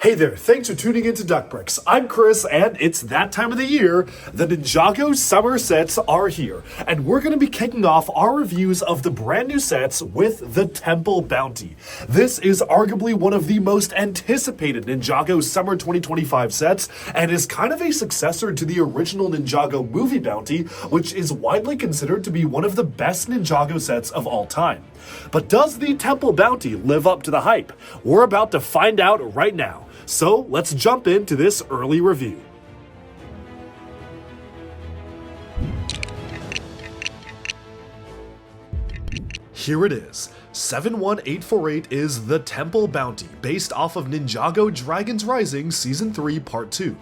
Hey there, thanks for tuning into Duck Bricks. I'm Chris, and it's that time of the year. The Ninjago summer sets are here, and we're going to be kicking off our reviews of the brand new sets with the Temple Bounty. This is arguably one of the most anticipated Ninjago summer 2025 sets, and is kind of a successor to the original Ninjago movie bounty, which is widely considered to be one of the best Ninjago sets of all time. But does the Temple Bounty live up to the hype? We're about to find out right now. So let's jump into this early review. Here it is. 71848 is the Temple Bounty, based off of Ninjago Dragons Rising Season 3 Part 2.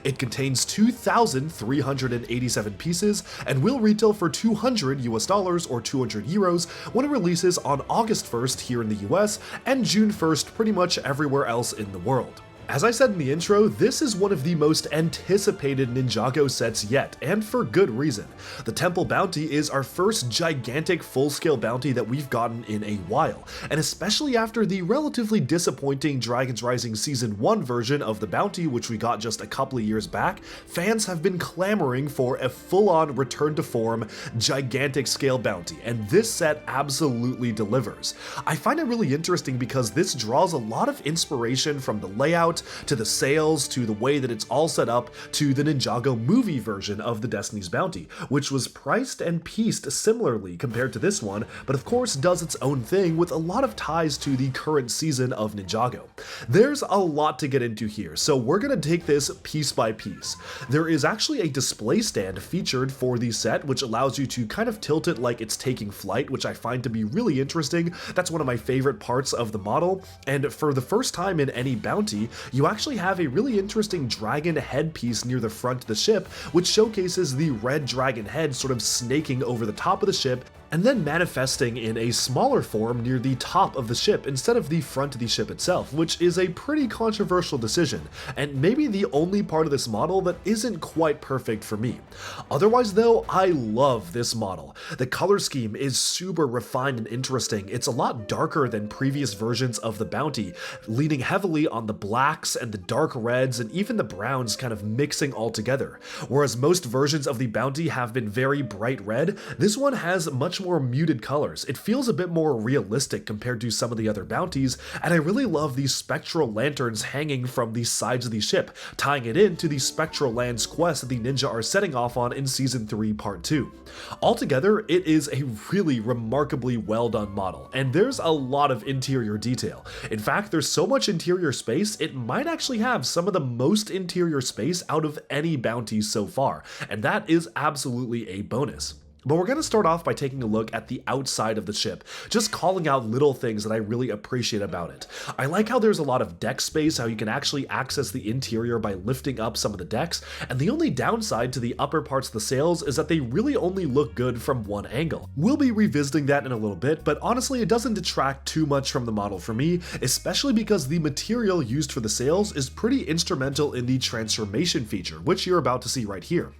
It contains 2,387 pieces and will retail for $200 or 200 euros when it releases on August 1st here in the US and June 1st pretty much everywhere else in the world. As I said in the intro, this is one of the most anticipated Ninjago sets yet, and for good reason. The Temple Bounty is our first gigantic full-scale bounty that we've gotten in a while, and especially after the relatively disappointing Dragons Rising Season 1 version of the bounty, which we got just a couple of years back, fans have been clamoring for a full-on return-to-form, gigantic-scale bounty, and this set absolutely delivers. I find it really interesting because this draws a lot of inspiration from the layout, to the sails, to the way that it's all set up, to the Ninjago movie version of the Destiny's Bounty, which was priced and pieced similarly compared to this one, but of course does its own thing with a lot of ties to the current season of Ninjago. There's a lot to get into here, so we're gonna take this piece by piece. There is actually a display stand featured for the set, which allows you to kind of tilt it like it's taking flight, which I find to be really interesting. That's one of my favorite parts of the model, and for the first time in any bounty, you actually have a really interesting dragon headpiece near the front of the ship, which showcases the red dragon head sort of snaking over the top of the ship, and then manifesting in a smaller form near the top of the ship instead of the front of the ship itself, which is a pretty controversial decision, and maybe the only part of this model that isn't quite perfect for me. Otherwise though, I love this model. The color scheme is super refined and interesting. It's a lot darker than previous versions of the bounty, leaning heavily on the blacks and the dark reds and even the browns kind of mixing all together. Whereas most versions of the bounty have been very bright red, this one has much more muted colors. It feels a bit more realistic compared to some of the other bounties, and I really love these spectral lanterns hanging from the sides of the ship, tying it into the Spectral Lands quest that the ninja are setting off on in Season 3 Part 2. Altogether, it is a really remarkably well done model, and there's a lot of interior detail. In fact, there's so much interior space, it might actually have some of the most interior space out of any bounty so far, and that is absolutely a bonus. But we're going to start off by taking a look at the outside of the ship, just calling out little things that I really appreciate about it. I like how there's a lot of deck space, how you can actually access the interior by lifting up some of the decks, and the only downside to the upper parts of the sails is that they really only look good from one angle. We'll be revisiting that in a little bit, but honestly it doesn't detract too much from the model for me, especially because the material used for the sails is pretty instrumental in the transformation feature, which you're about to see right here.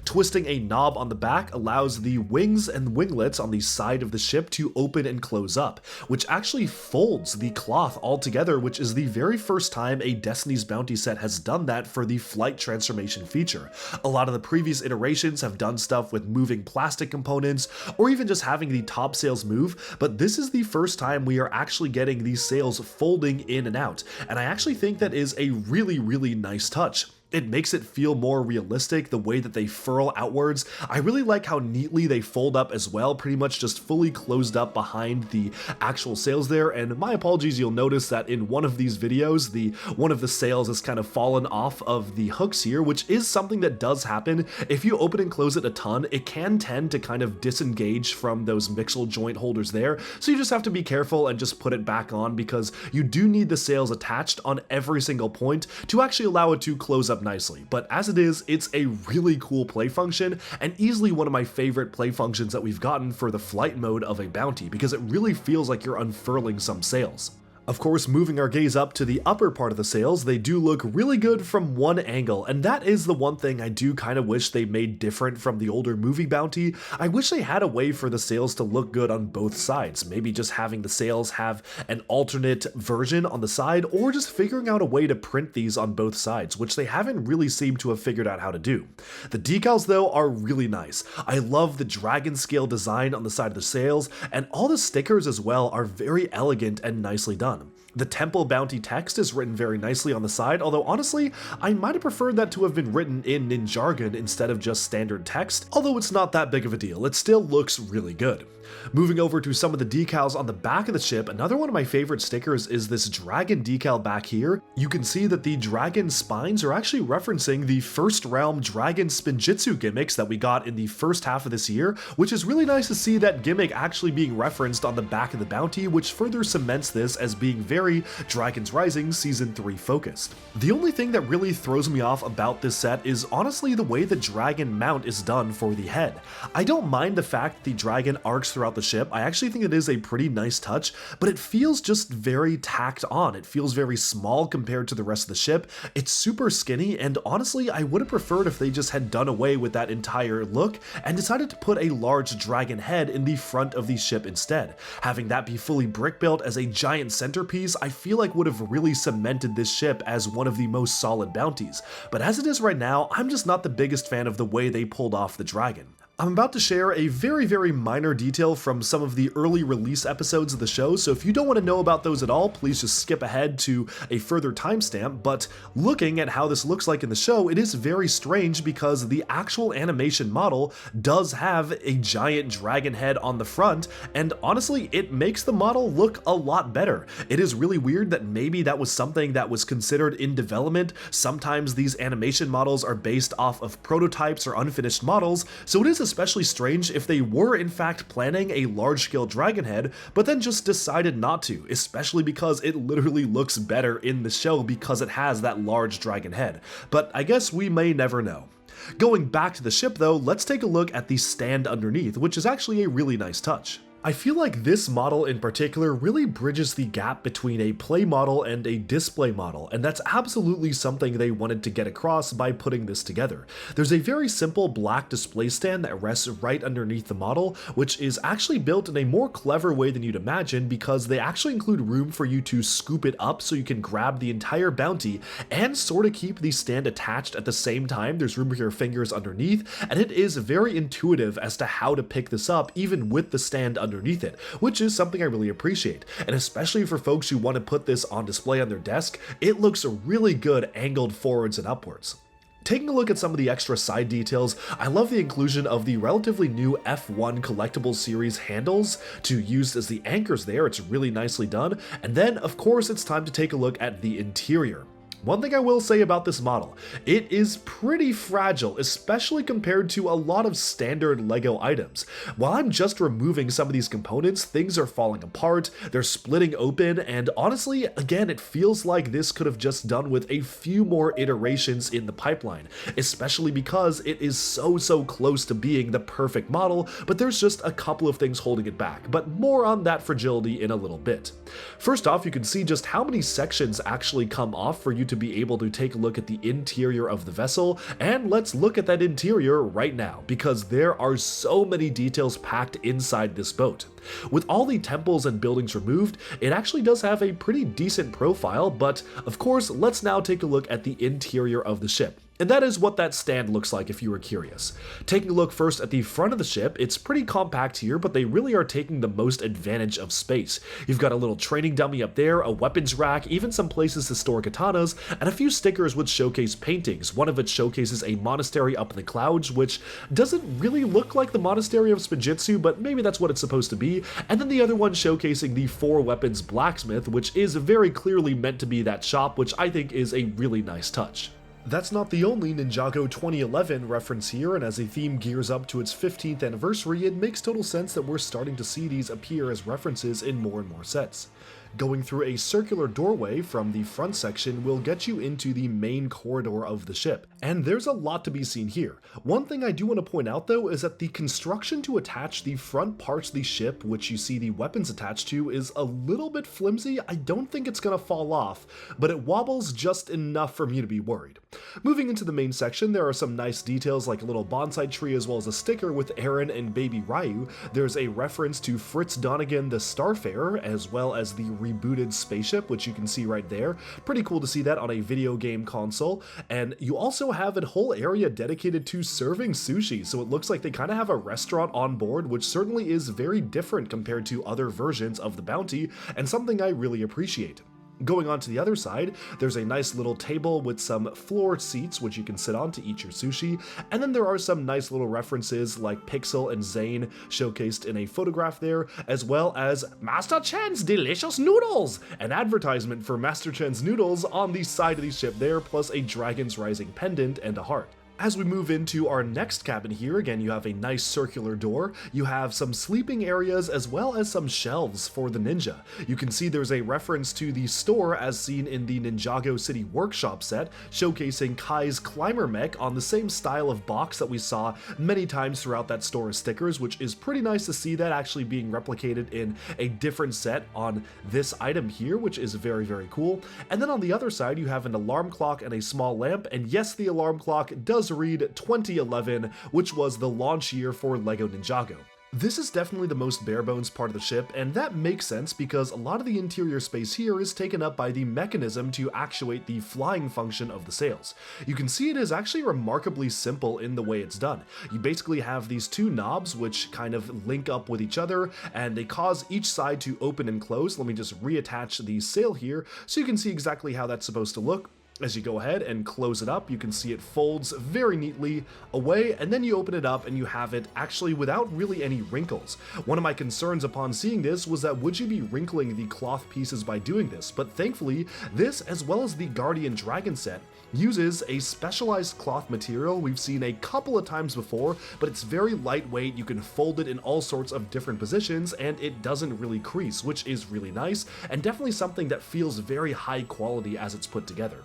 Twisting a knob on the back allows the wings and winglets on the side of the ship to open and close up, which actually folds the cloth altogether, which is the very first time a Destiny's Bounty set has done that for the flight transformation feature. A lot of the previous iterations have done stuff with moving plastic components, or even just having the top sails move, but this is the first time we are actually getting these sails folding in and out, and I actually think that is a really nice touch. It makes it feel more realistic, the way that they furl outwards. I really like how neatly they fold up as well, pretty much just fully closed up behind the actual sails there, and my apologies, you'll notice that in one of these videos, one of the sails has kind of fallen off of the hooks here, which is something that does happen. If you open and close it a ton, it can tend to kind of disengage from those mixel joint holders there, so you just have to be careful and just put it back on, because you do need the sails attached on every single point to actually allow it to close up nicely. But as it is, it's a really cool play function, and easily one of my favorite play functions that we've gotten for the flight mode of a bounty, because it really feels like you're unfurling some sails. Of course, moving our gaze up to the upper part of the sails, they do look really good from one angle, and that is the one thing I do kind of wish they made different from the older movie bounty. I wish they had a way for the sails to look good on both sides, maybe just having the sails have an alternate version on the side, or just figuring out a way to print these on both sides, which they haven't really seemed to have figured out how to do. The decals though are really nice. I love the dragon scale design on the side of the sails, and all the stickers as well are very elegant and nicely done. The temple bounty text is written very nicely on the side, although honestly, I might have preferred that to have been written in Ninjago instead of just standard text, although it's not that big of a deal, it still looks really good. Moving over to some of the decals on the back of the ship, another one of my favorite stickers is this dragon decal back here. You can see that the dragon spines are actually referencing the first realm dragon spinjitzu gimmicks that we got in the first half of this year, which is really nice to see that gimmick actually being referenced on the back of the bounty, which further cements this as being very Dragon's Rising Season 3 focused. The only thing that really throws me off about this set is honestly the way the dragon mount is done for the head. I don't mind the fact that the dragon arcs throughout the ship. I actually think it is a pretty nice touch, but it feels just very tacked on. It feels very small compared to the rest of the ship. It's super skinny, and honestly, I would have preferred if they just had done away with that entire look and decided to put a large dragon head in the front of the ship instead. Having that be fully brick built as a giant centerpiece, I feel like would have really cemented this ship as one of the most solid bounties. But as it is right now, I'm just not the biggest fan of the way they pulled off the dragon. I'm about to share a very minor detail from some of the early release episodes of the show, so if you don't want to know about those at all, please just skip ahead to a further timestamp, but looking at how this looks like in the show, it is very strange because the actual animation model does have a giant dragon head on the front, and honestly, it makes the model look a lot better. It is really weird that maybe that was something that was considered in development. Sometimes these animation models are based off of prototypes or unfinished models, so it is especially strange if they were in fact planning a large-scale dragon head, but then just decided not to, especially because it literally looks better in the show because it has that large dragon head. But I guess we may never know. Going back to the ship though, let's take a look at the stand underneath, which is actually a really nice touch. I feel like this model in particular really bridges the gap between a play model and a display model, and that's absolutely something they wanted to get across by putting this together. There's a very simple black display stand that rests right underneath the model, which is actually built in a more clever way than you'd imagine because they actually include room for you to scoop it up so you can grab the entire bounty and sort of keep the stand attached at the same time. There's room for your fingers underneath, and it is very intuitive as to how to pick this up even with the stand underneath it, which is something I really appreciate. And especially for folks who want to put this on display on their desk, it looks really good angled forwards and upwards. Taking a look at some of the extra side details, I love the inclusion of the relatively new F1 collectible series handles to use as the anchors there. It's really nicely done. And then, of course, it's time to take a look at the interior. One thing I will say about this model, it is pretty fragile, especially compared to a lot of standard LEGO items. While I'm just removing some of these components, things are falling apart, they're splitting open, and honestly, again, it feels like this could have just done with a few more iterations in the pipeline, especially because it is so close to being the perfect model, but there's just a couple of things holding it back, but more on that fragility in a little bit. First off, you can see just how many sections actually come off for you to be able to take a look at the interior of the vessel, and let's look at that interior right now, because there are so many details packed inside this boat. With all the temples and buildings removed, it actually does have a pretty decent profile, but of course, let's now take a look at the interior of the ship. And that is what that stand looks like if you were curious. Taking a look first at the front of the ship, it's pretty compact here, but they really are taking the most advantage of space. You've got a little training dummy up there, a weapons rack, even some places to store katanas, and a few stickers which showcase paintings. One of which showcases a monastery up in the clouds, which doesn't really look like the monastery of Spinjitzu, but maybe that's what it's supposed to be. And then the other one showcasing the 4 weapons blacksmith, which is very clearly meant to be that shop, which I think is a really nice touch. That's not the only Ninjago 2011 reference here, and as the theme gears up to its 15th anniversary, it makes total sense that we're starting to see these appear as references in more and more sets. Going through a circular doorway from the front section will get you into the main corridor of the ship, and there's a lot to be seen here. One thing I do want to point out though is that the construction to attach the front parts of the ship, which you see the weapons attached to, is a little bit flimsy. I don't think it's gonna fall off, but it wobbles just enough for me to be worried. Moving into the main section, there are some nice details like a little bonsai tree as well as a sticker with Aaron and baby Ryu. There's a reference to Fritz Donegan the Starfarer, as well as the rebooted spaceship, which you can see right there. Pretty cool to see that on a video game console. And you also have a whole area dedicated to serving sushi, so it looks like they kind of have a restaurant on board, which certainly is very different compared to other versions of the bounty, and something I really appreciate. Going on to the other side, there's a nice little table with some floor seats which you can sit on to eat your sushi, and then there are some nice little references like Pixel and Zane showcased in a photograph there, as well as Master Chen's delicious noodles! An advertisement for Master Chen's noodles on the side of the ship there, plus a Dragon's Rising pendant and a heart. As we move into our next cabin here, again you have a nice circular door, you have some sleeping areas as well as some shelves for the ninja. You can see there's a reference to the store as seen in the Ninjago City Workshop set, showcasing Kai's climber mech on the same style of box that we saw many times throughout that store as stickers, which is pretty nice to see that actually being replicated in a different set on this item here, which is very, very cool. And then on the other side you have an alarm clock and a small lamp, and yes, the alarm clock does read 2011, which was the launch year for LEGO Ninjago. This is definitely the most bare bones part of the ship, and that makes sense because a lot of the interior space here is taken up by the mechanism to actuate the flying function of the sails. You can see it is actually remarkably simple in the way it's done. You basically have these two knobs which kind of link up with each other, and they cause each side to open and close. Let me just reattach the sail here so you can see exactly how that's supposed to look. As you go ahead and close it up, you can see it folds very neatly away, and then you open it up and you have it actually without really any wrinkles. One of my concerns upon seeing this was that would you be wrinkling the cloth pieces by doing this, but thankfully this, as well as the Guardian Dragon set, uses a specialized cloth material we've seen a couple of times before, but it's very lightweight. You can fold it in all sorts of different positions and it doesn't really crease, which is really nice and definitely something that feels very high quality as it's put together.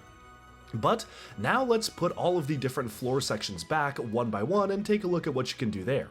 But now let's put all of the different floor sections back one by one and take a look at what you can do there.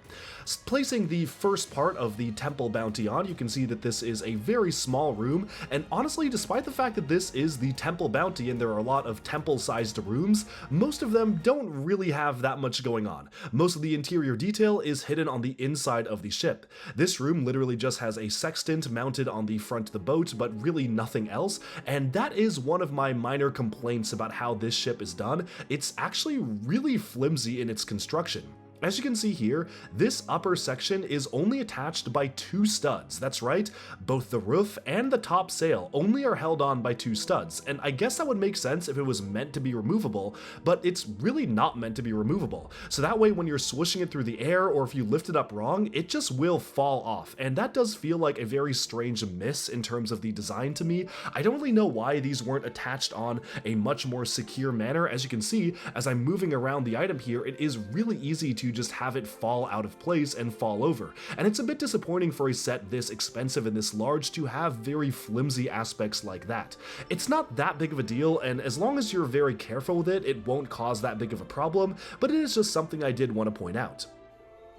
Placing the first part of the temple bounty on, you can see that this is a very small room, and honestly, despite the fact that this is the temple bounty and there are a lot of temple-sized rooms, most of them don't really have that much going on. Most of the interior detail is hidden on the inside of the ship. This room literally just has a sextant mounted on the front of the boat, but really nothing else, and that is one of my minor complaints about how this ship is done. It's actually really flimsy in its construction. As you can see here, this upper section is only attached by 2 studs. That's right, both the roof and the top sail only are held on by 2 studs, and I guess that would make sense if it was meant to be removable, but it's really not meant to be removable. So that way when you're swishing it through the air or if you lift it up wrong, it just will fall off, and that does feel like a very strange miss in terms of the design to me. I don't really know why these weren't attached on a much more secure manner. As you can see, as I'm moving around the item here, it is really easy to just have it fall out of place and fall over. And it's a bit disappointing for a set this expensive and this large to have very flimsy aspects like that. It's not that big of a deal, and as long as you're very careful with it, it won't cause that big of a problem, but it is just something I did want to point out.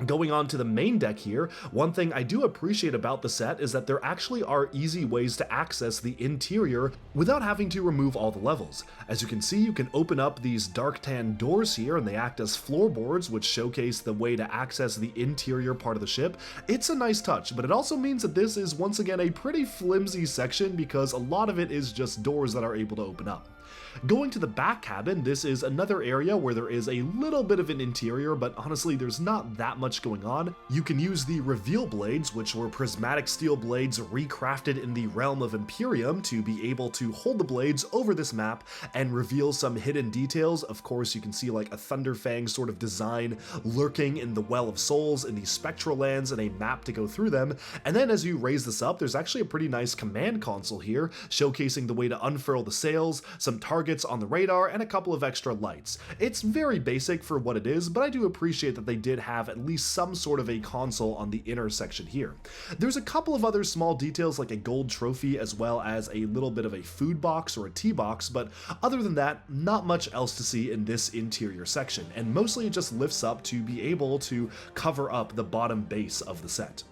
Going on to the main deck here, one thing I do appreciate about the set is that there actually are easy ways to access the interior without having to remove all the levels. As you can see, you can open up these dark tan doors here and they act as floorboards which showcase the way to access the interior part of the ship. It's a nice touch, but it also means that this is once again a pretty flimsy section because a lot of it is just doors that are able to open up. Going to the back cabin, this is another area where there is a little bit of an interior, but honestly there's not that much going on. You can use the reveal blades, which were prismatic steel blades recrafted in the realm of Imperium, to be able to hold the blades over this map and reveal some hidden details. Of course, you can see like a Thunderfang sort of design lurking in the Well of Souls in the Spectral Lands and a map to go through them. And then as you raise this up, there's actually a pretty nice command console here, showcasing the way to unfurl the sails, some some targets on the radar, and a couple of extra lights. It's very basic for what it is, but I do appreciate that they did have at least some sort of a console on the inner section here. There's a couple of other small details like a gold trophy as well as a little bit of a food box or a tea box, but other than that, not much else to see in this interior section, and mostly it just lifts up to be able to cover up the bottom base of the set.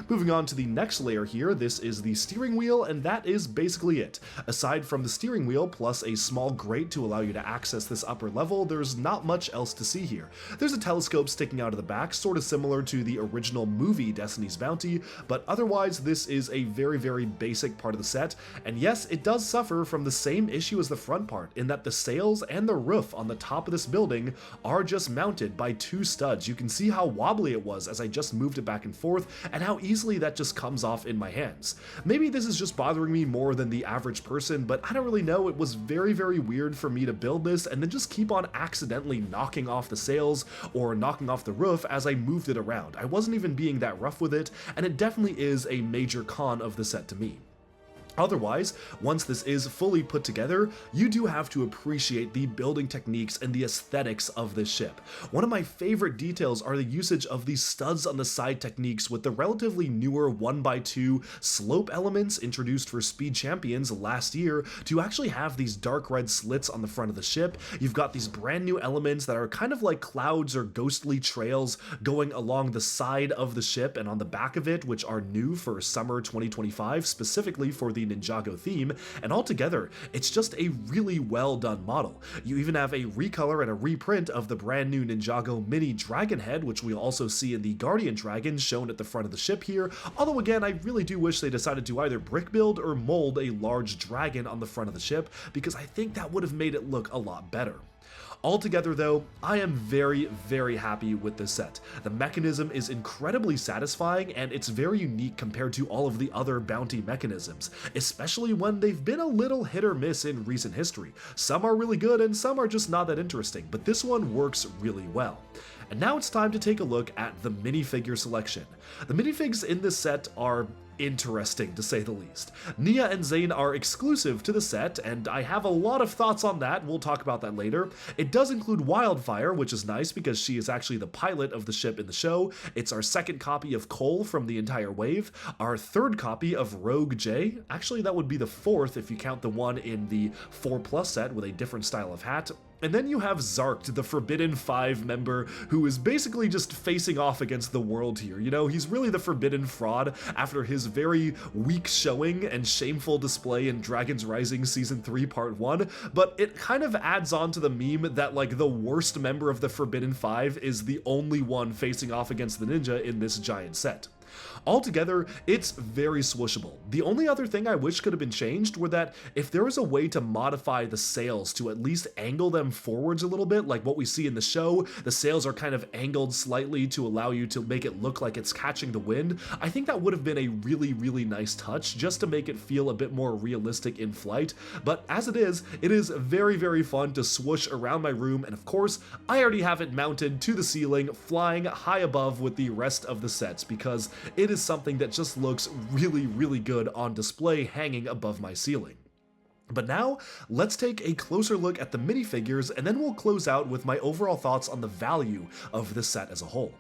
Moving on to the next layer here, this is the steering wheel, and that is basically it. Aside from the steering wheel plus a small grate to allow you to access this upper level, there's not much else to see here. There's a telescope sticking out of the back, sort of similar to the original movie Destiny's Bounty, but otherwise this is a very basic part of the set, and yes, it does suffer from the same issue as the front part, in that the sails and the roof on the top of this building are just mounted by two studs. You can see how wobbly it was as I just moved it back and forth, and how easily that just comes off in my hands. Maybe this is just bothering me more than the average person, but I don't really know. It was very weird for me to build this and then just keep on accidentally knocking off the sails or knocking off the roof as I moved it around. I wasn't even being that rough with it, and it definitely is a major con of the set to me. Otherwise, once this is fully put together, you do have to appreciate the building techniques and the aesthetics of this ship. One of my favorite details are the usage of these studs on the side techniques with the relatively newer 1x2 slope elements introduced for Speed Champions last year to actually have these dark red slits on the front of the ship. You've got these brand new elements that are kind of like clouds or ghostly trails going along the side of the ship and on the back of it, which are new for summer 2025, specifically for the Ninjago theme, and altogether, it's just a really well done model. You even have a recolor and a reprint of the brand new Ninjago mini dragon head, which we'll also see in the Guardian Dragon shown at the front of the ship here, although again, I really do wish they decided to either brick build or mold a large dragon on the front of the ship, because I think that would have made it look a lot better. Altogether though, I am very happy with this set. The mechanism is incredibly satisfying and it's very unique compared to all of the other bounty mechanisms, especially when they've been a little hit or miss in recent history. Some are really good and some are just not that interesting, but this one works really well. And now it's time to take a look at the minifigure selection. The minifigs in this set are interesting, to say the least. Nia and Zane are exclusive to the set, and I have a lot of thoughts on that. We'll talk about that later. It does include Wildfire, which is nice because she is actually the pilot of the ship in the show. It's our second copy of Cole from the entire wave, our third copy of Rogue J. Actually, that would be the fourth if you count the one in the 4+ set with a different style of hat. And then you have Zarked, the Forbidden 5 member, who is basically just facing off against the world here. You know, he's really the Forbidden Fraud after his very weak showing and shameful display in Dragon's Rising Season 3 Part 1, but it kind of adds on to the meme that, like, the worst member of the Forbidden 5 is the only one facing off against the ninja in this giant set. Altogether, it's very swooshable. The only other thing I wish could have been changed were that if there was a way to modify the sails to at least angle them forwards a little bit, like what we see in the show, the sails are kind of angled slightly to allow you to make it look like it's catching the wind, I think that would have been a really nice touch just to make it feel a bit more realistic in flight. But as it is very fun to swoosh around my room, and of course, I already have it mounted to the ceiling, flying high above with the rest of the sets because it is something that just looks really good on display hanging above my ceiling. But now, let's take a closer look at the minifigures and then we'll close out with my overall thoughts on the value of this set as a whole.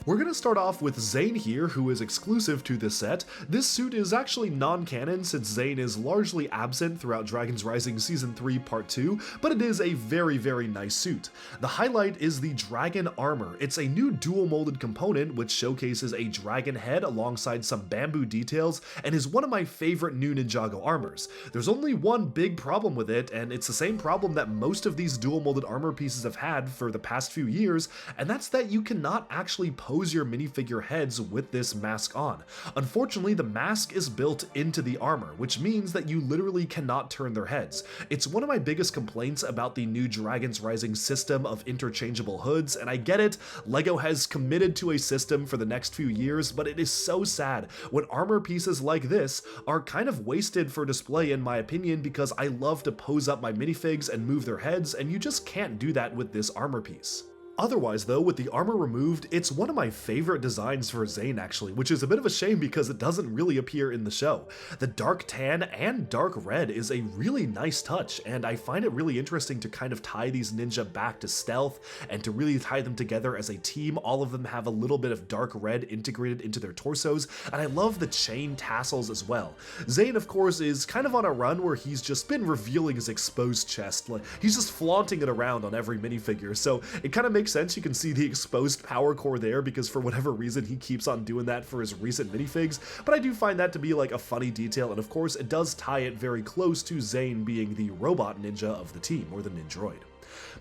We're gonna start off with Zane here, who is exclusive to this set. This suit is actually non-canon since Zane is largely absent throughout Dragon's Rising Season 3 Part 2, but it is a very nice suit. The highlight is the dragon armor. It's a new dual molded component which showcases a dragon head alongside some bamboo details and is one of my favorite new Ninjago armors. There's only one big problem with it, and it's the same problem that most of these dual molded armor pieces have had for the past few years, and that's that you cannot actually pose your minifigure heads with this mask on. Unfortunately, the mask is built into the armor, which means that you literally cannot turn their heads. It's one of my biggest complaints about the new Dragon's Rising system of interchangeable hoods, and I get it, LEGO has committed to a system for the next few years, but it is so sad when armor pieces like this are kind of wasted for display in my opinion, because I love to pose up my minifigs and move their heads, and you just can't do that with this armor piece. Otherwise though, with the armor removed, it's one of my favorite designs for Zane actually, which is a bit of a shame because it doesn't really appear in the show. The dark tan and dark red is a really nice touch, and I find it really interesting to kind of tie these ninja back to stealth and to really tie them together as a team. All of them have a little bit of dark red integrated into their torsos, and I love the chain tassels as well. Zane, of course, is kind of on a run where he's just been revealing his exposed chest. Like, he's just flaunting it around on every minifigure, so it kind of makes sense. You can see the exposed power core there because for whatever reason he keeps on doing that for his recent minifigs, but I do find that to be like a funny detail, and of course it does tie it very close to Zane being the robot ninja of the team, or the Ninjroid.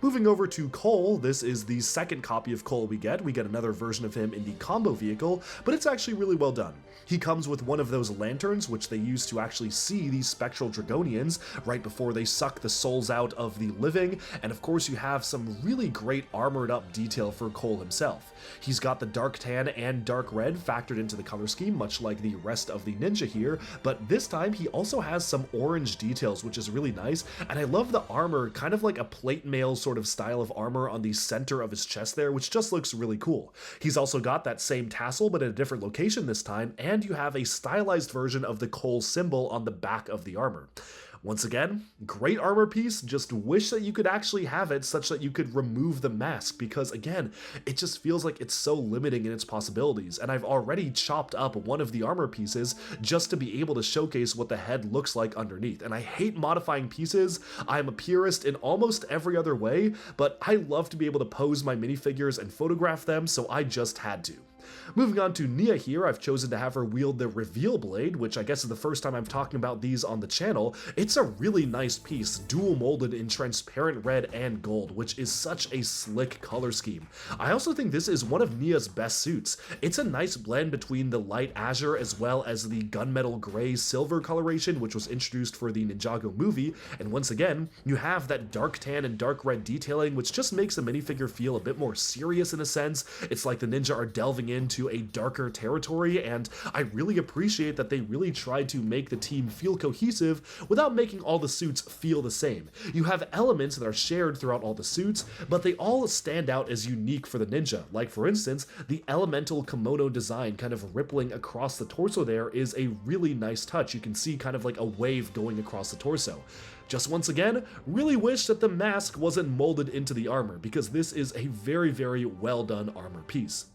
Moving over to Cole, this is the second copy of Cole we get. We get another version of him in the combo vehicle, but it's actually really well done. He comes with one of those lanterns, which they use to actually see these spectral dragonians right before they suck the souls out of the living, and of course you have some really great armored up detail for Cole himself. He's got the dark tan and dark red factored into the color scheme, much like the rest of the ninja here, but this time he also has some orange details, which is really nice, and I love the armor, kind of like a plate mail sort of style of armor on the center of his chest there, which just looks really cool. He's also got that same tassel, but at a different location this time, and you have a stylized version of the Cole symbol on the back of the armor. Once again, great armor piece, just wish that you could actually have it such that you could remove the mask, because again, it just feels like it's so limiting in its possibilities, and I've already chopped up one of the armor pieces just to be able to showcase what the head looks like underneath, and I hate modifying pieces. I'm a purist in almost every other way, but I love to be able to pose my minifigures and photograph them, so I just had to. Moving on to Nia here, I've chosen to have her wield the Reveal Blade, which I guess is the first time I'm talking about these on the channel. It's a really nice piece, dual molded in transparent red and gold, which is such a slick color scheme. I also think this is one of Nia's best suits. It's a nice blend between the light azure as well as the gunmetal gray silver coloration, which was introduced for the Ninjago movie, and once again, you have that dark tan and dark red detailing, which just makes the minifigure feel a bit more serious in a sense. It's like the ninja are delving into a darker territory, and I really appreciate that they really tried to make the team feel cohesive without making all the suits feel the same. You have elements that are shared throughout all the suits, but they all stand out as unique for the ninja. Like for instance, the elemental kimono design kind of rippling across the torso there is a really nice touch. You can see kind of like a wave going across the torso. Just once again, really wish that the mask wasn't molded into the armor, because this is a very, very well done armor piece.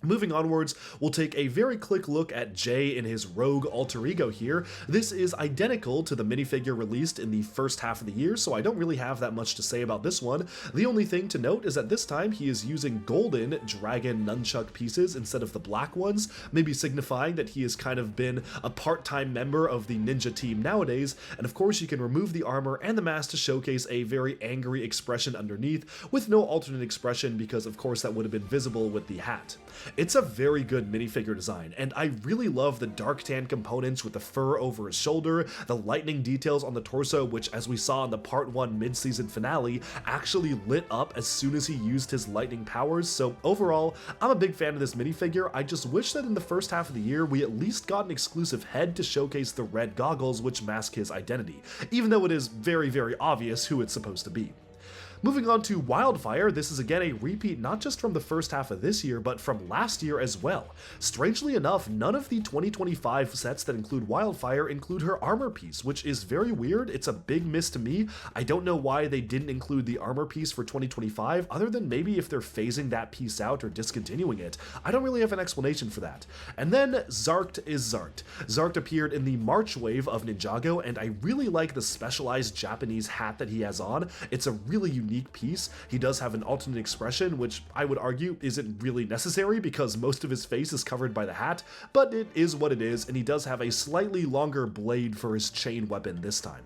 Moving onwards, we'll take a very quick look at Jay in his rogue alter ego here. This is identical to the minifigure released in the first half of the year, so I don't really have that much to say about this one. The only thing to note is that this time he is using golden dragon nunchuck pieces instead of the black ones, maybe signifying that he has kind of been a part-time member of the ninja team nowadays, and of course you can remove the armor and the mask to showcase a very angry expression underneath, with no alternate expression because of course that would have been visible with the hat. It's a very good minifigure design, and I really love the dark tan components with the fur over his shoulder, the lightning details on the torso, which as we saw in the part 1 mid-season finale, actually lit up as soon as he used his lightning powers. So overall, I'm a big fan of this minifigure. I just wish that in the first half of the year we at least got an exclusive head to showcase the red goggles which mask his identity, even though it is very, very obvious who it's supposed to be. Moving on to Wildfire, this is again a repeat not just from the first half of this year, but from last year as well. Strangely enough, none of the 2025 sets that include Wildfire include her armor piece, which is very weird. It's a big miss to me. I don't know why they didn't include the armor piece for 2025, other than maybe if they're phasing that piece out or discontinuing it. I don't really have an explanation for that. And then Zarked is Zarked. Zarked appeared in the March wave of Ninjago, and I really like the specialized Japanese hat that he has on. It's a really unique piece. He does have an alternate expression, which I would argue isn't really necessary because most of his face is covered by the hat, but it is what it is, and he does have a slightly longer blade for his chain weapon this time.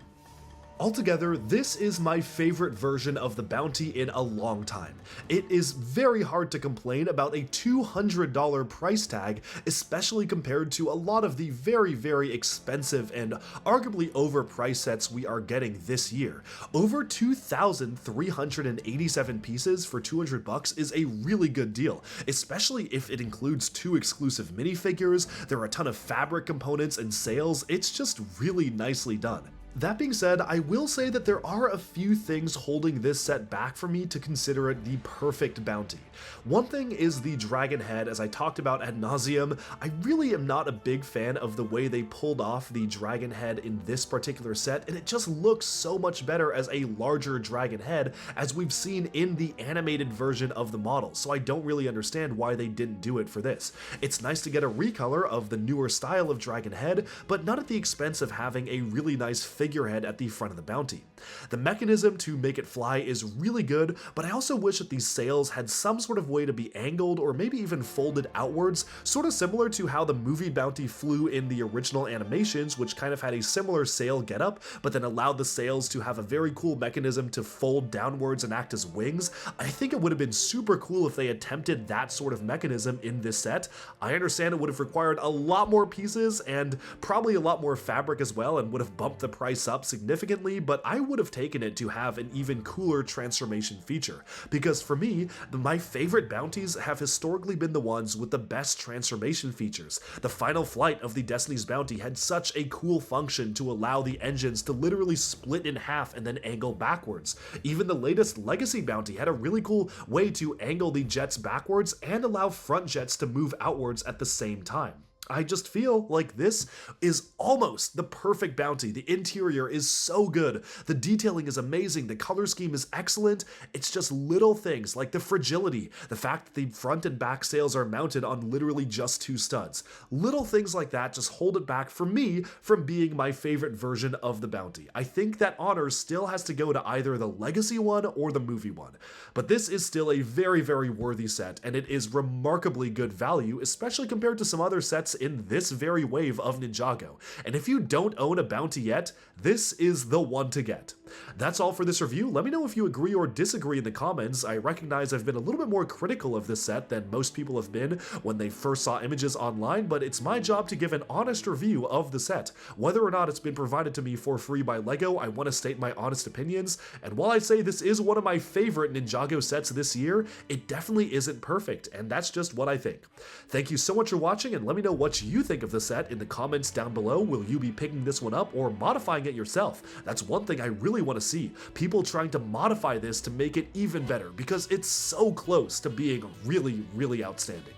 Altogether, this is my favorite version of the bounty in a long time. It is very hard to complain about a $200 price tag, especially compared to a lot of the very, very expensive and arguably overpriced sets we are getting this year. Over 2,387 pieces for 200 bucks is a really good deal, especially if it includes 2 exclusive minifigures. There are a ton of fabric components and sales. It's just really nicely done. That being said, I will say that there are a few things holding this set back for me to consider it the perfect bounty. One thing is the dragon head, as I talked about ad nauseum. I really am not a big fan of the way they pulled off the dragon head in this particular set, and it just looks so much better as a larger dragon head as we've seen in the animated version of the model, so I don't really understand why they didn't do it for this. It's nice to get a recolor of the newer style of dragon head, but not at the expense of having a really nice figurehead at the front of the bounty. The mechanism to make it fly is really good, but I also wish that these sails had some sort of way to be angled or maybe even folded outwards, sort of similar to how the movie bounty flew in the original animations, which kind of had a similar sail getup, but then allowed the sails to have a very cool mechanism to fold downwards and act as wings. I think it would have been super cool if they attempted that sort of mechanism in this set. I understand it would have required a lot more pieces and probably a lot more fabric as well, and would have bumped the price up significantly, but I would have taken it to have an even cooler transformation feature, because for me, my favorite bounties have historically been the ones with the best transformation features. The final flight of the Destiny's bounty had such a cool function to allow the engines to literally split in half and then angle backwards. Even the latest Legacy bounty had a really cool way to angle the jets backwards and allow front jets to move outwards at the same time. I just feel like this is almost the perfect bounty. The interior is so good, the detailing is amazing, the color scheme is excellent. It's just little things like the fragility, the fact that the front and back sails are mounted on literally just 2 studs. Little things like that just hold it back for me from being my favorite version of the bounty. I think that honor still has to go to either the Legacy one or the movie one. But this is still a very, very worthy set, and it is remarkably good value, especially compared to some other sets in this very wave of Ninjago. And if you don't own a bounty yet, this is the one to get. That's all for this review. Let me know if you agree or disagree in the comments. I recognize I've been a little bit more critical of this set than most people have been when they first saw images online, but it's my job to give an honest review of the set. Whether or not it's been provided to me for free by LEGO, I want to state my honest opinions, and while I say this is one of my favorite Ninjago sets this year, it definitely isn't perfect, and that's just what I think. Thank you so much for watching, and let me know what you think of the set in the comments down below. Will you be picking this one up or modifying it yourself? That's one thing I really want to see. People trying to modify this to make it even better, because it's so close to being really, really outstanding.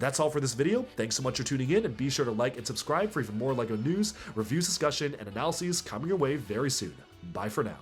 That's all for this video. Thanks so much for tuning in, and be sure to like and subscribe for even more LEGO news, reviews, discussion, and analyses coming your way very soon. Bye for now.